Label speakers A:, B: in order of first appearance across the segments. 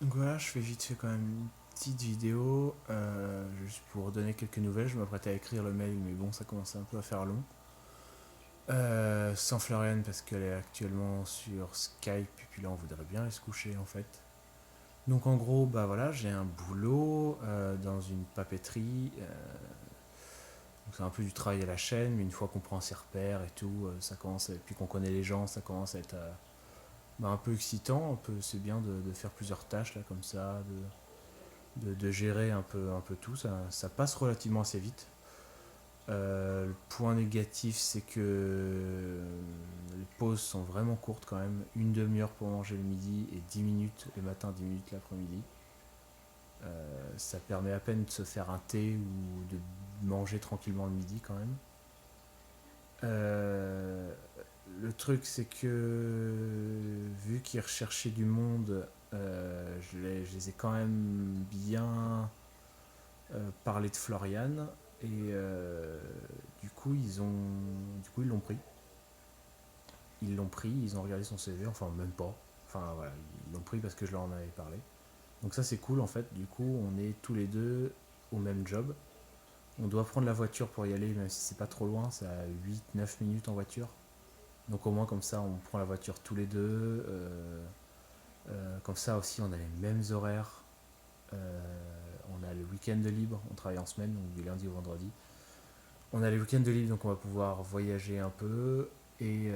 A: Donc voilà, je fais vite fait quand même une petite vidéo, juste pour donner quelques nouvelles. Je m'apprêtais à écrire le mail, mais bon, ça commençait un peu à faire long. Sans Floriane parce qu'elle est actuellement sur Skype, et puis là on voudrait bien aller se coucher en fait. Donc en gros, bah voilà, j'ai un boulot dans une papeterie. Donc c'est un peu du travail à la chaîne, mais une fois qu'on prend ses repères et tout, ça commence, et puis qu'on connaît les gens, ça commence à être bah, un peu excitant. C'est bien de faire plusieurs tâches là comme ça, de gérer un peu tout. Ça passe relativement assez vite. Le point négatif, c'est que les pauses sont vraiment courtes quand même. Une demi-heure pour manger le midi et 10 minutes le matin, 10 minutes l'après-midi. Ça permet à peine de se faire un thé ou de manger tranquillement le midi quand même. Euh, le truc, c'est que vu qu'ils recherchaient du monde, je les ai quand même bien parlé de Florian et du coup ils l'ont pris. Ils l'ont pris, ils ont regardé son CV, enfin même pas. Enfin voilà, ils l'ont pris parce que je leur en avais parlé. Donc ça c'est cool en fait. Du coup on est tous les deux au même job. On doit prendre la voiture pour y aller, même si c'est pas trop loin, c'est à 8 9 minutes en voiture. Donc au moins comme ça on prend la voiture tous les deux. Comme ça aussi on a les mêmes horaires. On a le week-end de libre, on travaille en semaine, donc du lundi au vendredi. On a les week-ends de libre, donc on va pouvoir voyager un peu. Et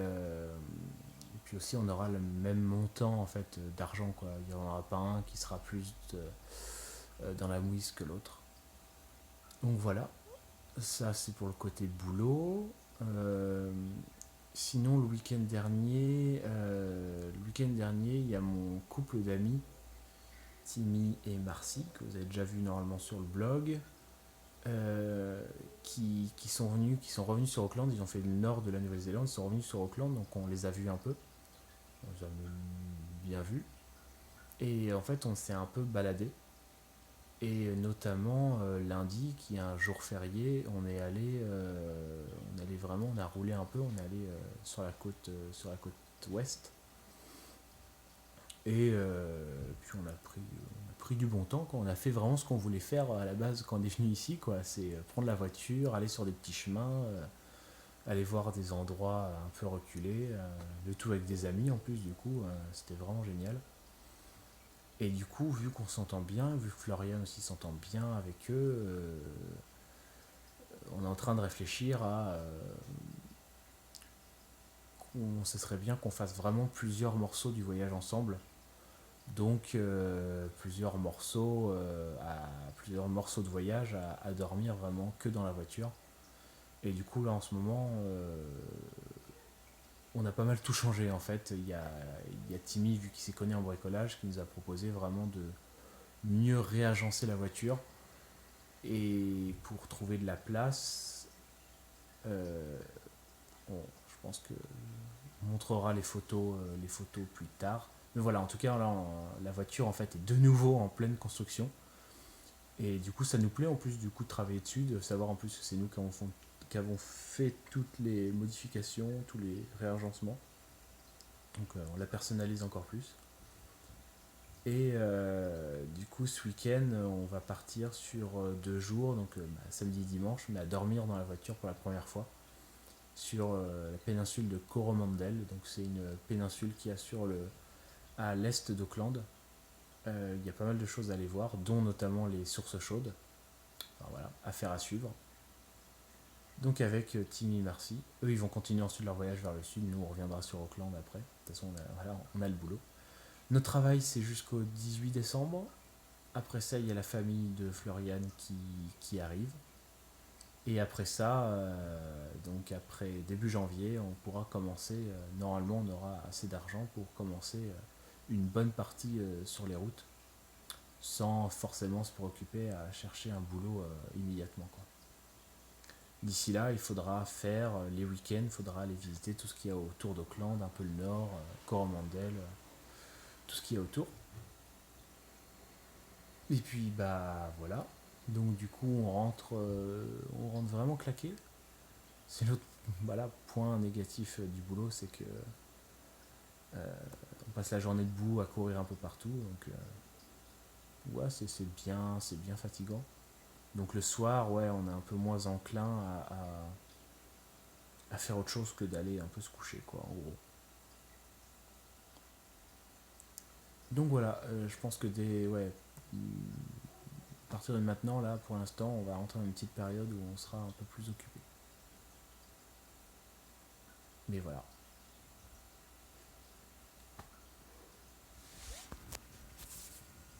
A: puis aussi on aura le même montant en fait d'argent, quoi. Il n'y en aura pas un qui sera plus dans la mouise que l'autre. Donc voilà, ça c'est pour le côté boulot. Euh, Sinon le week-end dernier, il y a mon couple d'amis, Timmy et Marcy, que vous avez déjà vu normalement sur le blog, qui sont revenus sur Auckland. Ils ont fait le nord de la Nouvelle-Zélande, ils sont revenus sur Auckland, donc on les a vus un peu. On les a même bien vus. Et en fait, on s'est un peu baladé. Et notamment lundi, qui est un jour férié, on allait vraiment, on a roulé un peu, on est allé sur la côte ouest. Et puis on a pris du bon temps, quoi. On a fait vraiment ce qu'on voulait faire à la base quand on est venu ici, quoi. C'est prendre la voiture, aller sur des petits chemins, aller voir des endroits un peu reculés, le tout avec des amis en plus, du coup, c'était vraiment génial. Et du coup, vu qu'on s'entend bien, vu que Florian aussi s'entend bien avec eux, on est en train de réfléchir à. Ce serait bien qu'on fasse vraiment plusieurs morceaux du voyage ensemble. Donc, plusieurs morceaux de voyage à dormir vraiment que dans la voiture. Et du coup, là en ce moment, on a pas mal tout changé en fait. Il y a Timmy, vu qu'il s'y connaît en bricolage, qui nous a proposé vraiment de mieux réagencer la voiture. Et pour trouver de la place, euh, je pense que on montrera les photos plus tard. Mais voilà, en tout cas, là, la voiture en fait est de nouveau en pleine construction. Et du coup, ça nous plaît en plus du coup de travailler dessus, de savoir en plus que c'est nous qui avons fait toutes les modifications, tous les réagencements. Donc on la personnalise encore plus. Et du coup, ce week-end, on va partir sur 2 jours, donc samedi et dimanche, mais à dormir dans la voiture pour la première fois sur la péninsule de Coromandel. Donc c'est une péninsule qui a à l'est d'Auckland. Il y a pas mal de choses à aller voir, dont notamment les sources chaudes. Enfin, voilà, affaire à suivre. Donc avec Timmy et Marcy, eux ils vont continuer ensuite leur voyage vers le sud, nous on reviendra sur Auckland après. De toute façon voilà, on a le boulot. Notre travail c'est jusqu'au 18 décembre. Après ça il y a la famille de Florian qui arrive. Et après ça, donc après début janvier, on pourra commencer, normalement on aura assez d'argent pour commencer une bonne partie sur les routes, sans forcément se préoccuper à chercher un boulot immédiatement, quoi. D'ici là, il faudra faire les week-ends, il faudra aller visiter tout ce qu'il y a autour d'Auckland, un peu le nord, Coromandel, tout ce qu'il y a autour. Et puis bah voilà. Donc du coup on rentre vraiment claqué. C'est l'autre voilà, point négatif du boulot, c'est que on passe la journée debout à courir un peu partout. Donc ouais, c'est bien fatigant. Donc le soir, ouais, on est un peu moins enclin à faire autre chose que d'aller un peu se coucher, quoi, en gros. Donc voilà, je pense que à partir de maintenant, là, pour l'instant, on va rentrer dans une petite période où on sera un peu plus occupé. Mais voilà.